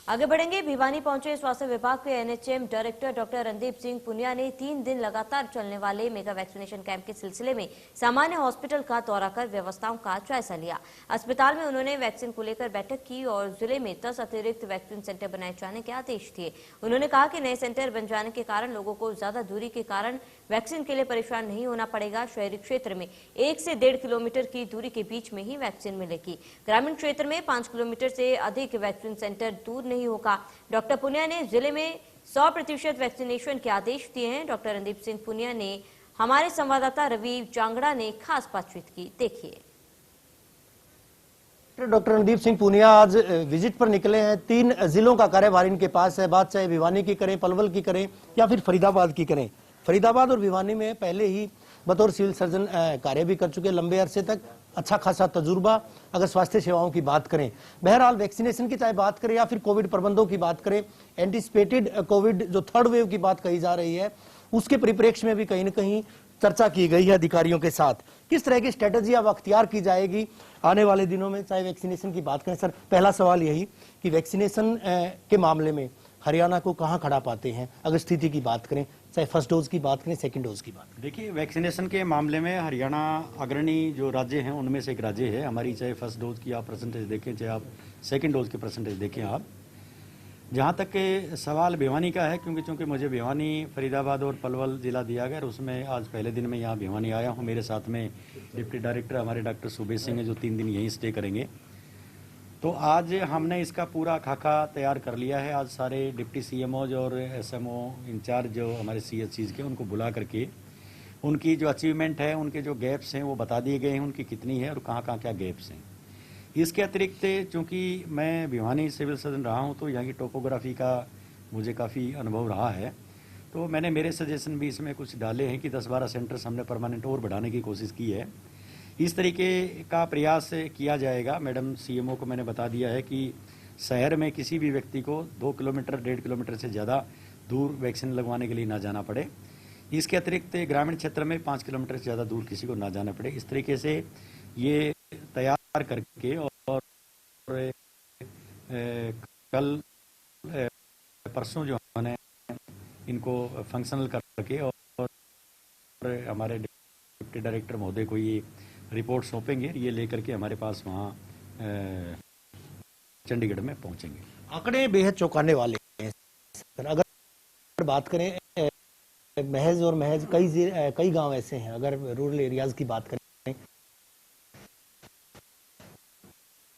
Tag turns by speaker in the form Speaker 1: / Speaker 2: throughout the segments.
Speaker 1: आगे बढ़ेंगे। भिवानी पहुंचे स्वास्थ्य विभाग के NHM director doctor Randeep Singh Punia ने 3 दिन लगातार चलने वाले मेगा वैक्सीनेशन कैंप के सिलसिले में सामान्य हॉस्पिटल का दौरा कर व्यवस्थाओं का जायजा लिया। अस्पताल में उन्होंने वैक्सीन को लेकर बैठक की और जिले में 10 अतिरिक्त वैक्सीन सेंटर बनाए जाने के आदेश दिए। उन्होंने कहा कि नए सेंटर बन जाने के कारण लोगों को ज्यादा दूरी के कारण वैक्सीन के लिए परेशान नहीं होना पड़ेगा। शहरी क्षेत्र में 1 से 1.5 किलोमीटर की दूरी के बीच में ही वैक्सीन मिलेगी। ग्रामीण क्षेत्र में 5 किलोमीटर से अधिक वैक्सीन सेंटर दूर नहीं होगा। डॉक्टर पुनिया ने जिले में 100% वैक्सीनेशन के आदेश दिए हैं। डॉक्टर रणदीप सिंह पुनिया ने हमारे संवाददाता रवि जांगड़ा ने खास बातचीत की, देखिए।
Speaker 2: डॉक्टर रणदीप सिंह पुनिया आज विजिट पर निकले हैं। 3 जिलों का कार्यभार इनके पास है। बात चाहे भिवानी की करें, पलवल की करें या फिर फरीदाबाद की करें। फरीदाबाद और भिवानी में पहले ही बतौर सिविल सर्जन कार्य भी कर चुके, लंबे अरसे तक अच्छा खासा तजुर्बा अगर स्वास्थ्य सेवाओं की बात करें। बहरहाल वैक्सीनेशन की चाहे बात करें या फिर कोविड प्रबंधों की बात करें, एंटिसिपेटेड कोविड जो 3rd वेव की बात कही जा रही है, उसके परिप्रेक्ष्य में भी कहीं न कहीं चर्चा की गई है अधिकारियों के साथ। किस तरह की स्ट्रेटेजी अब अख्तियार की जाएगी आने वाले दिनों में, चाहे वैक्सीनेशन की बात करें। सर, पहला सवाल यही कि वैक्सीनेशन के मामले में हरियाणा को कहां खड़ा पाते हैं अगर स्थिति की बात करें, चाहे फर्स्ट डोज की बात करें, सेकंड डोज की बात करें।
Speaker 3: देखिए, वैक्सीनेशन के मामले में हरियाणा अग्रणी जो राज्य हैं उनमें से एक राज्य है। हमारी चाहे फर्स्ट डोज की आप परसेंटेज देखें, चाहे आप सेकंड डोज की परसेंटेज देखें। आप जहां तक के सवाल भिवानी का है, क्योंकि चूंकि मुझे भिवानी, फरीदाबाद और पलवल जिला दिया गया, उसमें आज पहले दिन में यहाँ भिवानी आया हूँ। मेरे साथ में डिप्टी डायरेक्टर हमारे डॉक्टर सुबेश सिंह है जो 3 दिन यहीं स्टे करेंगे। तो आज हमने इसका पूरा खाका तैयार कर लिया है। आज सारे डिप्टी सीएमओज और एसएमओ इंचार्ज जो हमारे सीएचसीज के, उनको बुला करके उनकी जो अचीवमेंट है, उनके जो गैप्स हैं वो बता दिए गए हैं, उनकी कितनी है और कहाँ कहाँ क्या गैप्स हैं। इसके अतिरिक्त चूँकि मैं भिवानी सिविल सर्जन रहा हूँ तो यहाँ की टोपोग्राफी का मुझे काफ़ी अनुभव रहा है। तो मैंने मेरे सजेशन भी इसमें कुछ डाले हैं कि 10-12 सेंटर्स हमने परमानेंट और बढ़ाने की कोशिश की है। इस तरीके का प्रयास किया जाएगा। मैडम सीएमओ को मैंने बता दिया है कि शहर में किसी भी व्यक्ति को 2 किलोमीटर 1.5 किलोमीटर से ज़्यादा दूर वैक्सीन लगवाने के लिए ना जाना पड़े। इसके अतिरिक्त ग्रामीण क्षेत्र में 5 किलोमीटर से ज़्यादा दूर किसी को ना जाना पड़े। इस तरीके से ये तैयार करके और कल परसों जो हमने इनको फंक्शनल करके और हमारे डिप्टी डायरेक्टर महोदय को ये रिपोर्ट सौंपेंगे। ये लेकर के हमारे पास वहाँ चंडीगढ़ में पहुंचेंगे।
Speaker 2: आंकड़े बेहद चौंकाने वाले हैं सर। अगर बात करें महज और महज कई गांव ऐसे हैं, अगर रूरल एरियाज की बात करें,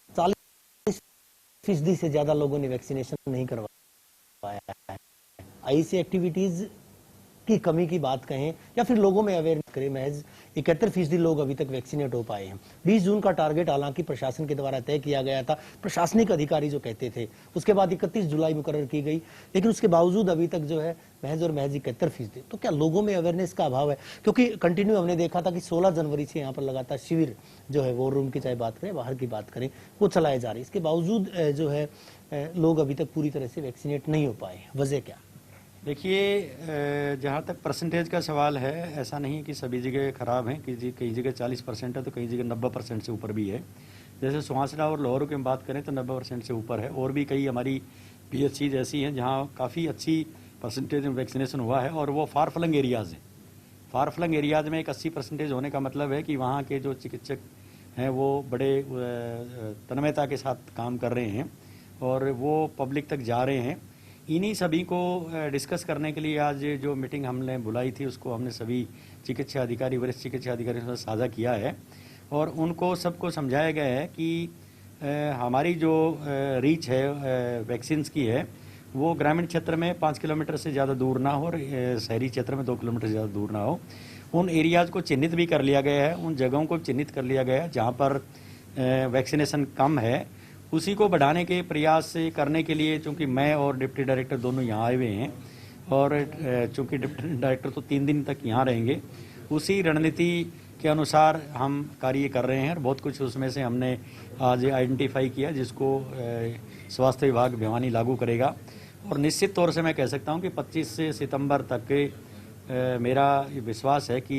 Speaker 2: 40% से ज्यादा लोगों ने वैक्सीनेशन नहीं करवाया है। ऐसी एक्टिविटीज की कमी की बात कहें या फिर लोगों में अवेयरनेस करें, महज 71% लोग अभी तक वैक्सीनेट हो पाए हैं। 20 जून का टारगेट हालांकि प्रशासन के द्वारा तय किया गया था, प्रशासनिक अधिकारी जो कहते थे। उसके बाद 31 जुलाई मुकर्रर की गई, लेकिन उसके बावजूद अभी तक जो है महज और महज 71%। तो क्या लोगों में अवेयरनेस का अभाव है? क्योंकि कंटिन्यू हमने देखा था कि 16 जनवरी से यहाँ पर लगातार शिविर जो है, वॉर रूम की चाहे बात करें, बाहर की बात करें, वो चलाए जा रहे। इसके बावजूद जो है लोग अभी तक पूरी तरह से वैक्सीनेट नहीं हो पाए। वजह क्या?
Speaker 3: देखिए, जहाँ तक परसेंटेज का सवाल है, ऐसा नहीं कि सभी जगह खराब हैं। कई जगह 40% है तो कई जगह 90% से ऊपर भी है। जैसे सुहासड़ा और लाहौर की बात करें तो 90% से ऊपर है। और भी कई हमारी पीएचसी ऐसी हैं जहाँ काफ़ी अच्छी परसेंटेज में वैक्सीनेशन हुआ है और वो फार फ्लंग एरियाज़ हैं। फार फ्लंग एरियाज में एक 80% होने का मतलब है कि वहाँ के जो चिकित्सक हैं वो बड़े तन्मयता के साथ काम कर रहे हैं और वो पब्लिक तक जा रहे हैं। इन्हीं सभी को डिस्कस करने के लिए आज जो मीटिंग हमने बुलाई थी उसको हमने सभी चिकित्सा अधिकारी, वरिष्ठ चिकित्सा अधिकारियों से साझा किया है और उनको सबको समझाया गया है कि हमारी जो रीच है वैक्सीन्स की है वो ग्रामीण क्षेत्र में 5 किलोमीटर से ज़्यादा दूर ना हो और शहरी क्षेत्र में 2 किलोमीटर से ज़्यादा दूर ना हो। उन एरियाज़ को चिन्हित भी कर लिया गया है, उन जगहों को चिन्हित कर लिया गया है जहाँ पर वैक्सीनेशन कम है, उसी को बढ़ाने के प्रयास करने के लिए। चूंकि मैं और डिप्टी डायरेक्टर दोनों यहाँ आए हुए हैं और चूंकि डिप्टी डायरेक्टर तो 3 दिन तक यहाँ रहेंगे, उसी रणनीति के अनुसार हम कार्य कर रहे हैं और बहुत कुछ उसमें से हमने आज आइडेंटिफाई किया जिसको स्वास्थ्य विभाग भिवानी लागू करेगा। और निश्चित तौर से मैं कह सकता हूँ कि 25 सितंबर तक मेरा विश्वास है कि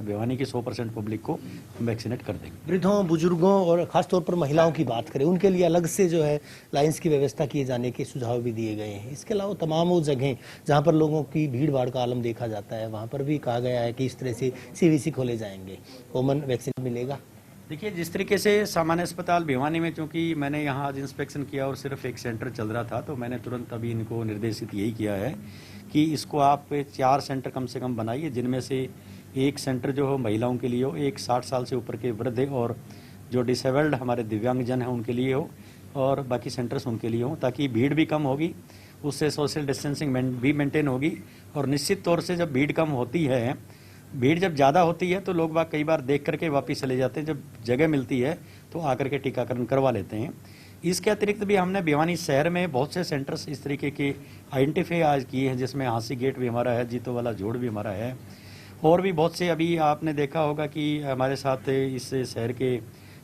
Speaker 3: भिवानी की 100% पब्लिक को वैक्सीनेट कर देंगे।
Speaker 2: वृद्धों, बुजुर्गों और खासतौर पर महिलाओं की बात करें, उनके लिए अलग से जो है लाइन्स की व्यवस्था किए जाने के सुझाव भी दिए गए हैं। इसके अलावा तमाम वो जगहें जहां पर लोगों की भीड़ भाड़ का आलम देखा जाता है, वहां पर भी कहा गया है कि इस तरह से CVC खोले जाएंगे, कॉमन वैक्सीन मिलेगा।
Speaker 3: देखिए, जिस तरीके से सामान्य अस्पताल भिवानी में, चूंकि मैंने यहाँ आज इंस्पेक्शन किया और सिर्फ एक सेंटर चल रहा था, तो मैंने तुरंत अभी इनको निर्देशित यही किया है कि इसको आप 4 सेंटर कम से कम बनाइए, जिनमें से एक सेंटर जो हो महिलाओं के लिए हो, एक 60 साल से ऊपर के वृद्ध और जो डिसेबल्ड हमारे दिव्यांगजन हैं उनके लिए हो, और बाकी सेंटर्स उनके लिए हो, ताकि भीड़ भी कम होगी, उससे सोशल डिस्टेंसिंग भी मेंटेन होगी। और निश्चित तौर से जब भीड़ कम होती है, भीड़ जब ज़्यादा होती है तो लोग बाग कई बार देख करके वापस चले जाते हैं, जब जगह मिलती है तो आकर के टीकाकरण करवा लेते हैं। इसके अतिरिक्त भी हमने भिवानी शहर में बहुत से सेंटर्स इस तरीके के आइडेंटिफाई आज किए हैं, जिसमें हांसी गेट भी हमारा है, जीतो वाला जोड़ भी हमारा है, और भी बहुत से। अभी आपने देखा होगा कि हमारे साथ इस शहर के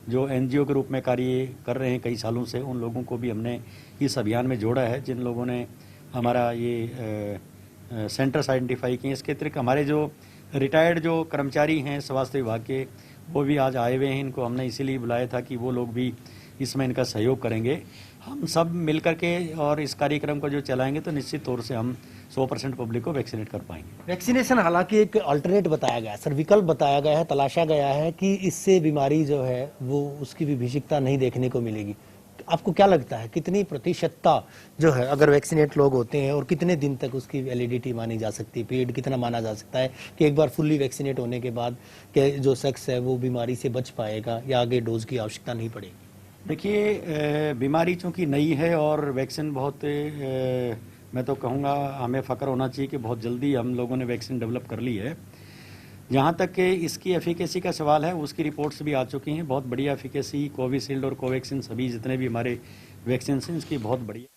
Speaker 3: जो NGO के रूप में कार्य कर रहे हैं कई सालों से, उन लोगों को भी हमने इस अभियान में जोड़ा है, जिन लोगों ने हमारा ये सेंटर्स आइडेंटिफाई किए। इसके अतिरिक्त हमारे जो रिटायर्ड जो कर्मचारी हैं स्वास्थ्य विभाग के, वो भी आज आए हुए हैं। इनको हमने इसीलिए बुलाया था कि वो लोग भी इसमें इनका सहयोग करेंगे। हम सब मिल करके और इस कार्यक्रम को जो चलाएंगे तो निश्चित तौर से हम 100% पब्लिक को वैक्सीनेट कर पाएंगे।
Speaker 2: वैक्सीनेशन हालांकि एक अल्टरनेट बताया गया है, सर विकल्प बताया गया है, तलाशा गया है कि इससे बीमारी जो है वो उसकी विभीषिकता नहीं देखने को मिलेगी। आपको क्या लगता है कितनी प्रतिशतता जो है अगर वैक्सीनेट लोग होते हैं, और कितने दिन तक उसकी वैलिडिटी मानी जा सकती है, पीरियड कितना माना जा सकता है कि एक बार फुल्ली वैक्सीनेट होने के बाद के जो शख्स है वो बीमारी से बच पाएगा या आगे डोज की आवश्यकता नहीं पड़ेगी?
Speaker 3: देखिए, बीमारी चूंकि नई है और वैक्सीन बहुत मैं तो कहूँगा हमें फ़ख्र होना चाहिए कि बहुत जल्दी हम लोगों ने वैक्सीन डेवलप कर ली है। जहाँ तक कि इसकी एफिकेसी का सवाल है, उसकी रिपोर्ट्स भी आ चुकी हैं, बहुत बढ़िया एफिकेसी। कोविशील्ड और कोवैक्सीन सभी जितने भी हमारे वैक्सीन हैं इसकी बहुत बढ़िया